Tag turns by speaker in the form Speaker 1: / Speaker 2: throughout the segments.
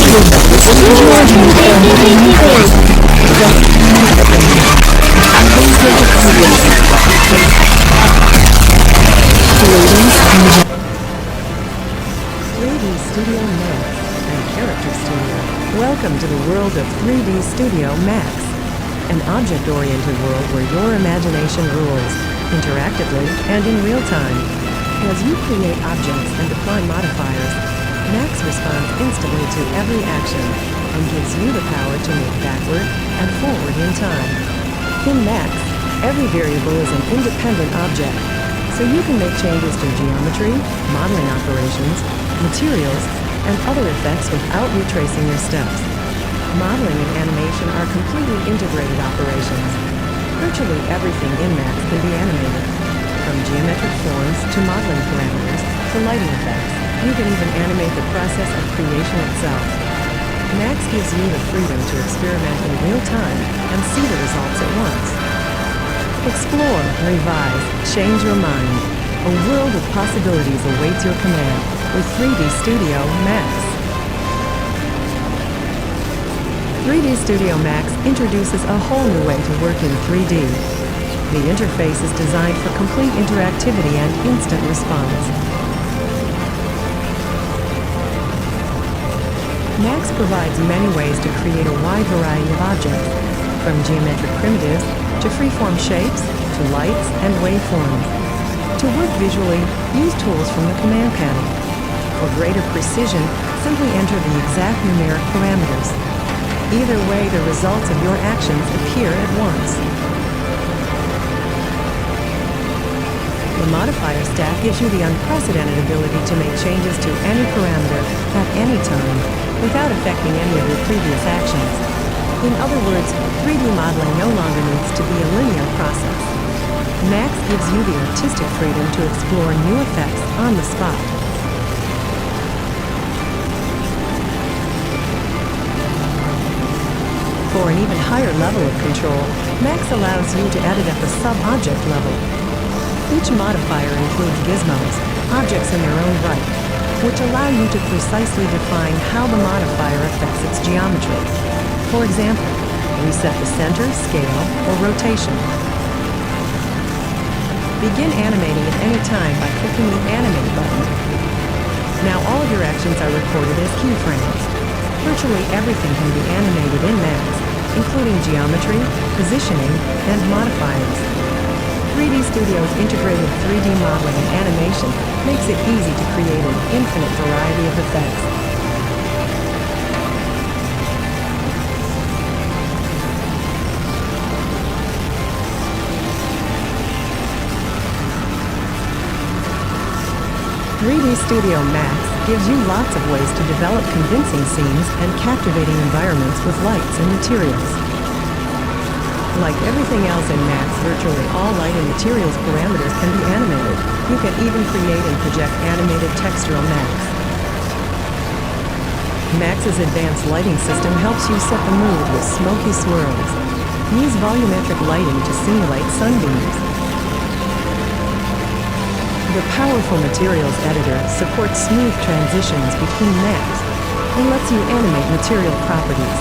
Speaker 1: Studio Max and Character Studio. Welcome to the world of 3D Studio Max, an object-oriented world where your imagination rules, interactively and in real time. As you create objects and apply modifiers, Max responds instantly to every action and gives you the power to move backward and forward in time. In Max, every variable is an independent object, so you can make changes to geometry, modeling operations, materials, and other effects without retracing your steps. Modeling and animation are completely integrated operations. Virtually everything in Max can be animated, from geometric forms to modeling parameters to lighting effects. You can even animate the process of creation itself. Max gives you the freedom to experiment in real time and see the results at once. Explore, revise, change your mind. A world of possibilities awaits your command with 3D Studio Max. 3D Studio Max introduces a whole new way to work in 3D. The interface is designed for complete interactivity and instant response. Max provides many ways to create a wide variety of objects, from geometric primitives to freeform shapes to lights and waveforms. To work visually, use tools from the command panel. For greater precision, simply enter the exact numeric parameters. Either way, the results of your actions appear at once. The modifier stack gives you the unprecedented ability to make changes to any parameter at any time without affecting any of your previous actions. In other words, 3D modeling no longer needs to be a linear process. Max gives you the artistic freedom to explore new effects on the spot. For an even higher level of control, Max allows you to edit at the sub-object level. Each modifier includes gizmos, objects in their own right, which allow you to precisely define how the modifier affects its geometry. For example, reset the center, scale, or rotation. Begin animating at any time by clicking the Animate button. Now all of your actions are recorded as keyframes. Virtually everything can be animated in Max, including geometry, positioning, and modifiers. 3D Studio's integrated 3D modeling and animation makes it easy to create an infinite variety of effects. Studio Max gives you lots of ways to develop convincing scenes and captivating environments with lights and materials. Like everything else in Max, virtually all light and materials parameters can be animated. You can even create and project animated textural Max. Max's advanced lighting system helps you set the mood with smoky swirls. Use volumetric lighting to simulate sunbeams. The powerful Materials Editor supports smooth transitions between maps and lets you animate material properties.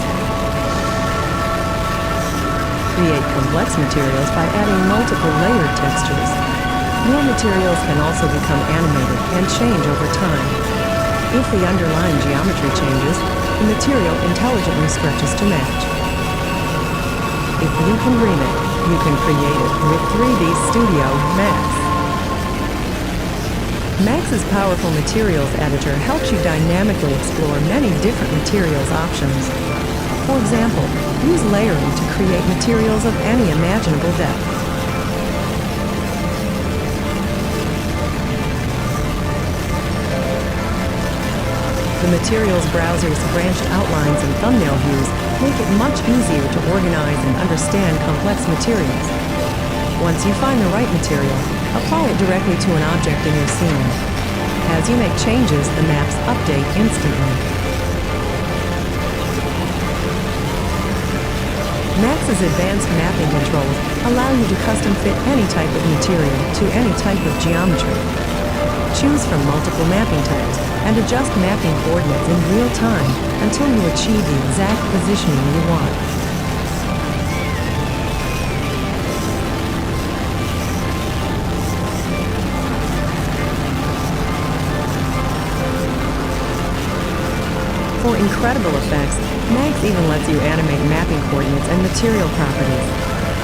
Speaker 1: Create complex materials by adding multiple layered textures. Your materials can also become animated and change over time. If the underlying geometry changes, the material intelligently stretches to match. If you can dream it, you can create it with 3D Studio Max. Max's powerful Materials Editor helps you dynamically explore many different materials options. For example, use layering to create materials of any imaginable depth. The Materials browser's branched outlines and thumbnail views make it much easier to organize and understand complex materials. Once you find the right material, apply it directly to an object in your scene. As you make changes, the maps update instantly. Max's advanced mapping controls allow you to custom fit any type of material to any type of geometry. Choose from multiple mapping types and adjust mapping coordinates in real time until you achieve the exact positioning you want. For incredible effects, Max even lets you animate mapping coordinates and material properties.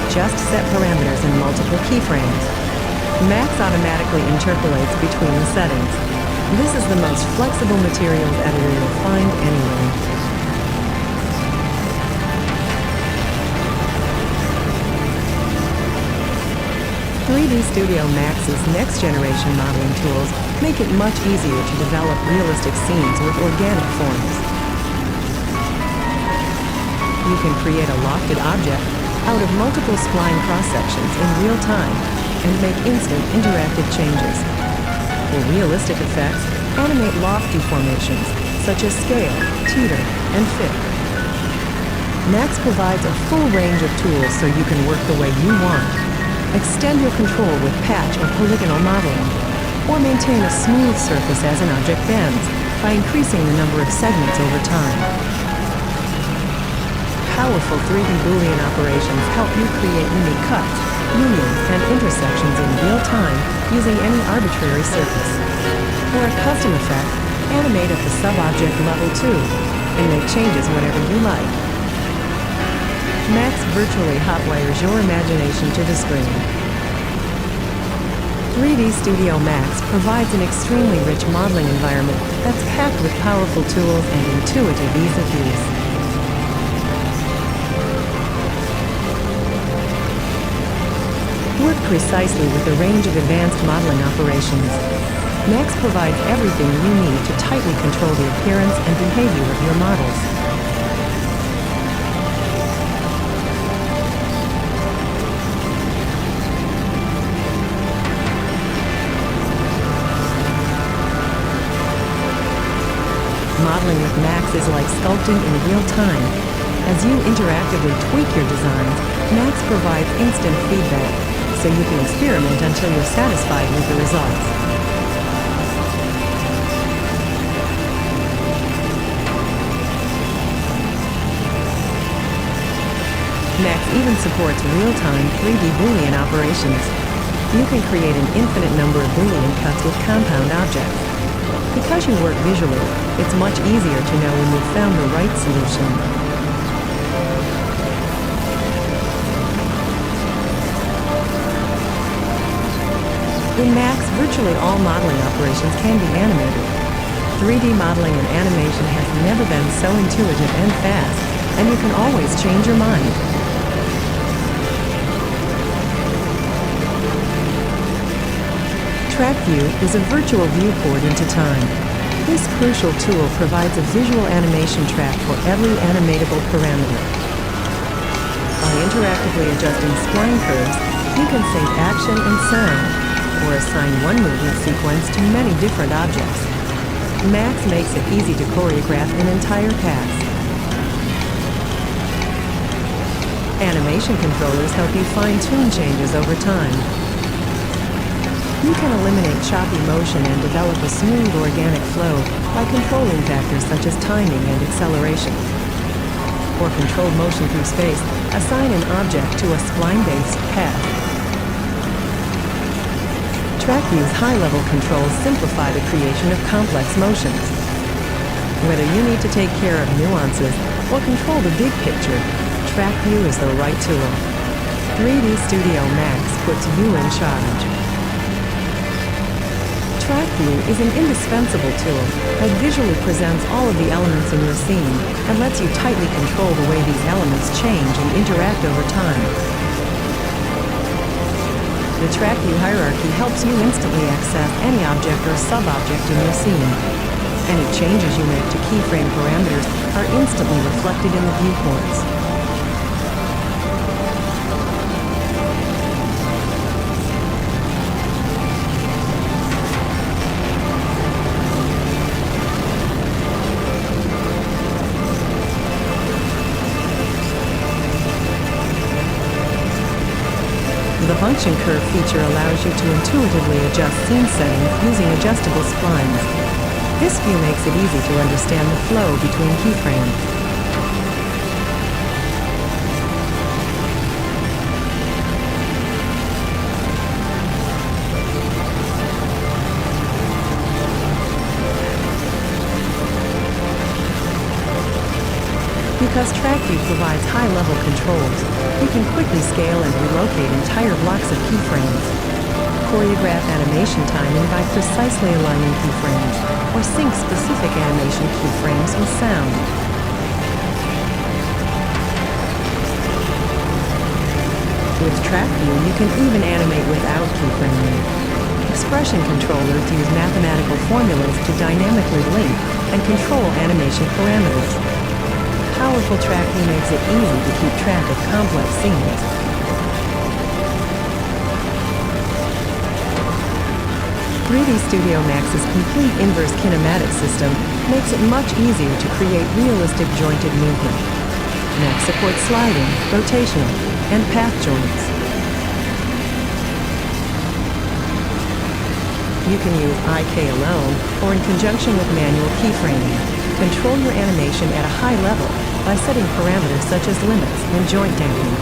Speaker 1: Just set parameters in multiple keyframes. Max automatically interpolates between the settings. This is the most flexible materials editor you'll find anywhere. "3D Studio Max's next-generation modeling tools make it much easier to develop realistic scenes with organic forms. You can create a lofted object out of multiple spline cross-sections in real time and make instant interactive changes. For realistic effects, animate lofty formations such as scale, teeter, and fit. Max provides a full range of tools so you can work the way you want. Extend your control with patch or polygonal modeling, or maintain a smooth surface as an object bends by increasing the number of segments over time. Powerful 3D Boolean operations help you create unique cuts, unions, and intersections in real time using any arbitrary surface. For a custom effect, animate at the sub-object level too, and make changes whenever you like. Max virtually hotwires your imagination to the screen. 3D Studio Max provides an extremely rich modeling environment that's packed with powerful tools and intuitive ease of use. Work precisely with a range of advanced modeling operations. Max provides everything you need to tightly control the appearance and behavior of your models. Modeling with Max is like sculpting in real time. As you interactively tweak your designs, Max provides instant feedback, so you can experiment until you're satisfied with the results. Max even supports real-time 3D Boolean operations. You can create an infinite number of Boolean cuts with compound objects. Because you work visually, it's much easier to know when you've found the right solution. In Max, virtually all modeling operations can be animated. 3D modeling and animation has never been so intuitive and fast, and you can always change your mind. Track View is a virtual viewport into time. This crucial tool provides a visual animation track for every animatable parameter. By interactively adjusting spline curves, you can sync action and sound, or assign one movement sequence to many different objects. Max makes it easy to choreograph an entire cast. Animation controllers help you fine-tune changes over time. You can eliminate choppy motion and develop a smooth, organic flow by controlling factors such as timing and acceleration. For controlled motion through space, assign an object to a spline-based path. Track View's high-level controls simplify the creation of complex motions. Whether you need to take care of nuances or control the big picture, Track View is the right tool. 3D Studio Max puts you in charge. Track View is an indispensable tool that visually presents all of the elements in your scene and lets you tightly control the way these elements change and interact over time. The Track View hierarchy helps you instantly access any object or sub-object in your scene. Any changes you make to keyframe parameters are instantly reflected in the viewports. The function curve feature allows you to intuitively adjust scene settings using adjustable splines. This view makes it easy to understand the flow between keyframes. Because TrackView provides high-level controls, you can quickly scale and relocate entire blocks of keyframes. Choreograph animation timing by precisely aligning keyframes, or sync specific animation keyframes with sound. With TrackView, you can even animate without keyframing. Expression controllers use mathematical formulas to dynamically link and control animation parameters. Powerful TrackView makes it easy to keep track of complex scenes. 3D Studio Max's complete inverse kinematic system makes it much easier to create realistic jointed movement. Max supports sliding, rotational, and path joints. You can use IK alone or in conjunction with manual keyframing. Control your animation at a high level by setting parameters such as limits and joint damping.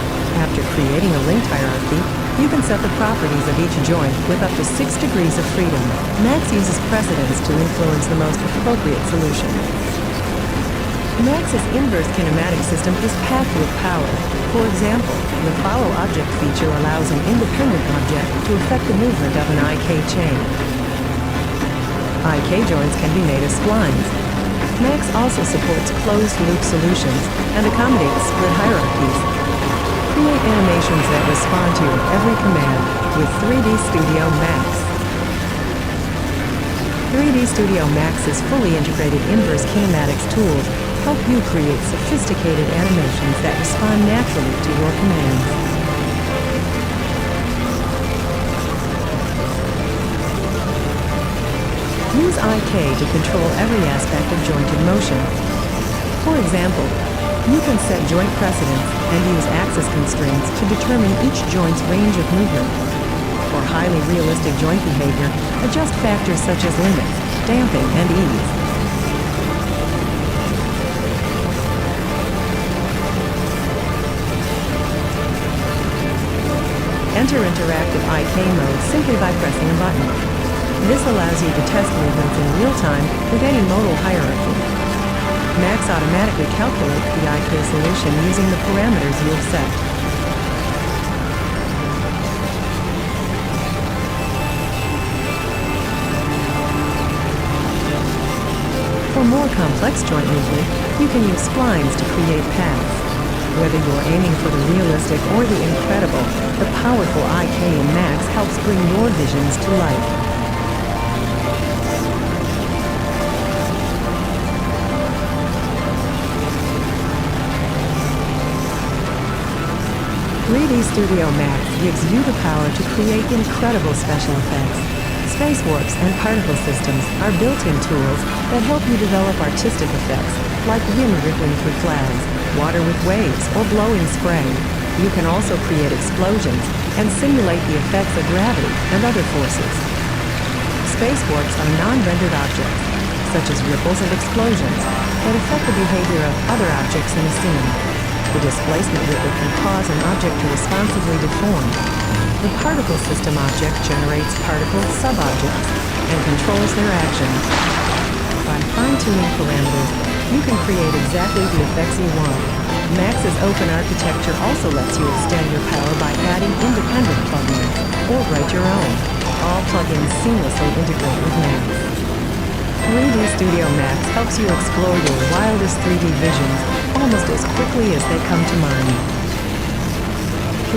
Speaker 1: After creating a linked hierarchy, you can set the properties of each joint with up to 6 degrees of freedom. Max uses precedence to influence the most appropriate solution. Max's inverse kinematic system is packed with power. For example, the follow object feature allows an independent object to affect the movement of an IK chain. IK joints can be made as splines. Max also supports closed-loop solutions and accommodates split hierarchies. Create animations that respond to your every command with 3D Studio Max. 3D Studio Max's fully integrated inverse kinematics tools help you create sophisticated animations that respond naturally to your commands. Use IK to control every aspect of jointed motion. For example, you can set joint precedence and use axis constraints to determine each joint's range of movement. For highly realistic joint behavior, adjust factors such as limits, damping, and ease. Enter interactive IK mode simply by pressing a button. This allows you to test movements in real time with any modal hierarchy. Max automatically calculates the IK solution using the parameters you have set. For more complex joint movement, you can use splines to create paths. Whether you're aiming for the realistic or the incredible, the powerful IK in Max helps bring your visions to life. Studio Max gives you the power to create incredible special effects. Space warps and particle systems are built-in tools that help you develop artistic effects, like wind rippling through clouds, water with waves, or blowing spray. You can also create explosions and simulate the effects of gravity and other forces. Space warps are non-rendered objects, such as ripples and explosions, that affect the behavior of other objects in a scene. The displacement ripple can cause an object to responsively deform. The particle system object generates particle sub-objects and controls their actions. By fine-tuning parameters, you can create exactly the effects you want. Max's open architecture also lets you extend your power by adding independent plugins, or write your own. All plugins seamlessly integrate with Max. 3D Studio Max helps you explore your wildest 3D visions almost as quickly as they come to mind.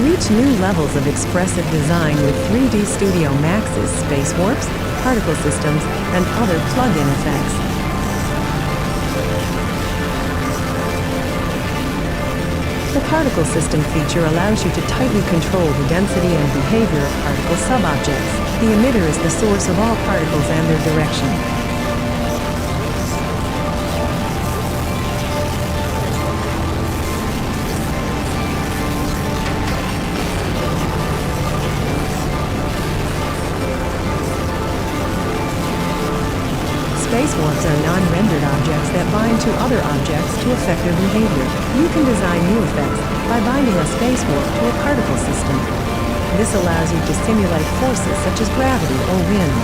Speaker 1: Reach new levels of expressive design with 3D Studio Max's space warps, particle systems, and other plug-in effects. The particle system feature allows you to tightly control the density and behavior of particle subobjects. The emitter is the source of all particles and their direction. objects to affect their behavior. You can design new effects by binding a space warp to a particle system. This allows you to simulate forces such as gravity or wind.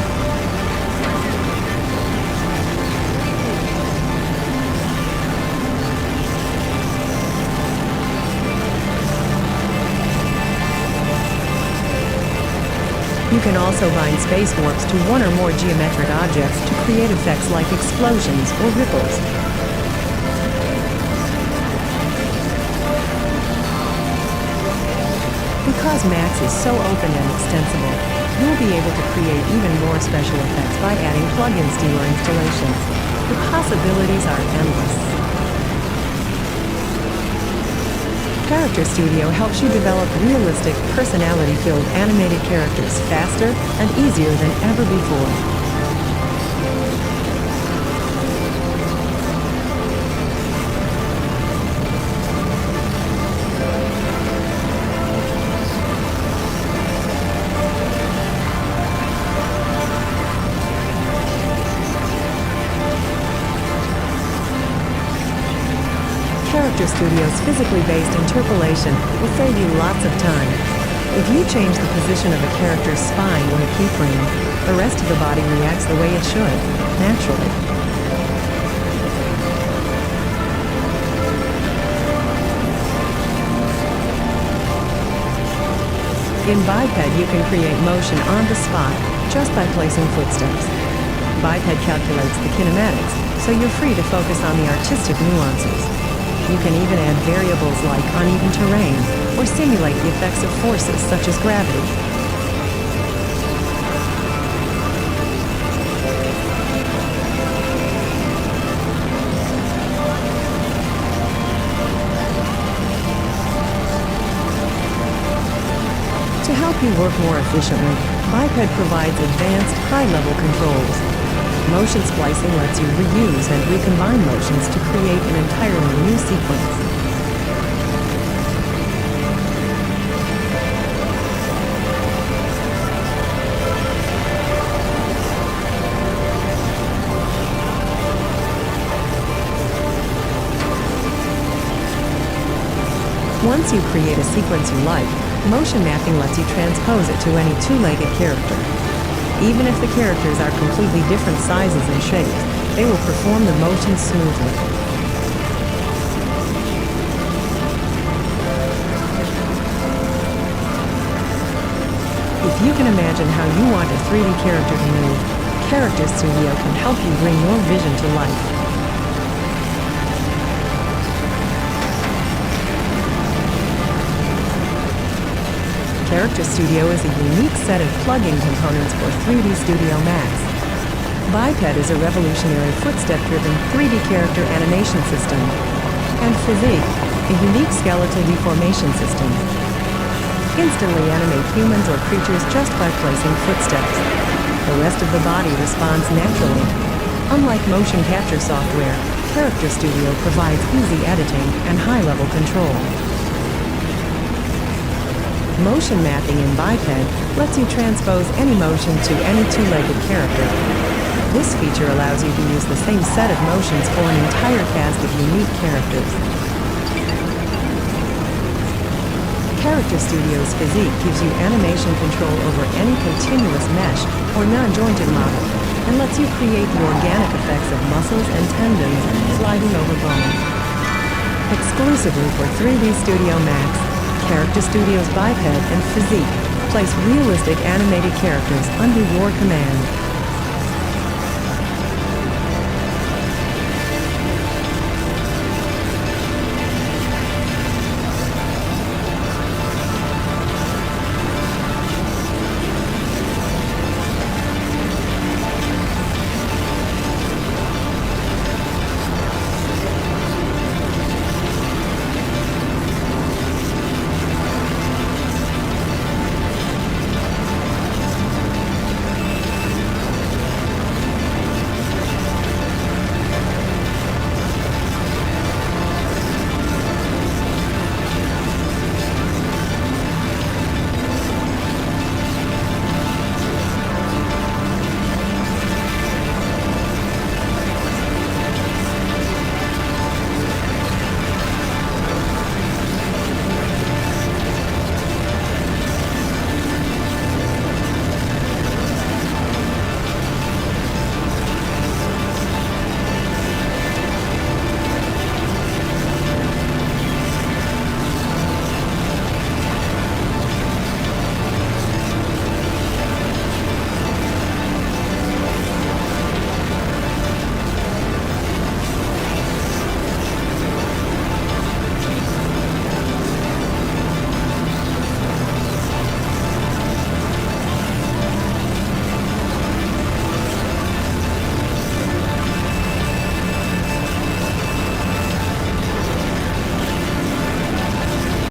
Speaker 1: You can also bind space warps to one or more geometric objects to create effects like explosions or ripples. Because Max is so open and extensible, you'll be able to create even more special effects by adding plugins to your installations. The possibilities are endless. Character Studio helps you develop realistic, personality-filled animated characters faster and easier than ever before. Character Studio's physically based interpolation will save you lots of time. If you change the position of a character's spine in a keyframe, the rest of the body reacts the way it should, naturally. In Biped, you can create motion on the spot just by placing footsteps. Biped calculates the kinematics, so you're free to focus on the artistic nuances. You can even add variables like uneven terrain or simulate the effects of forces such as gravity. To help you work more efficiently, Biped provides advanced, high-level controls. Motion splicing lets you reuse and recombine motions to create an entirely new sequence. Once you create a sequence you like, motion mapping lets you transpose it to any two-legged character. Even if the characters are completely different sizes and shapes, they will perform the motion smoothly. If you can imagine how you want a 3D character to move, Character Studio can help you bring your vision to life. Character Studio is a unique set of plug-in components for 3D Studio Max. Biped is a revolutionary footstep-driven 3D character animation system. And Physique, a unique skeletal deformation system. Instantly animate humans or creatures just by placing footsteps. The rest of the body responds naturally. Unlike motion capture software, Character Studio provides easy editing and high-level control. Motion mapping in Biped lets you transpose any motion to any two-legged character. This feature allows you to use the same set of motions for an entire cast of unique characters. Character Studio's Physique gives you animation control over any continuous mesh or non-jointed model and lets you create the organic effects of muscles and tendons sliding over bone. Exclusively for 3D Studio Max, Character Studio's Biped and Physique place realistic animated characters under your command.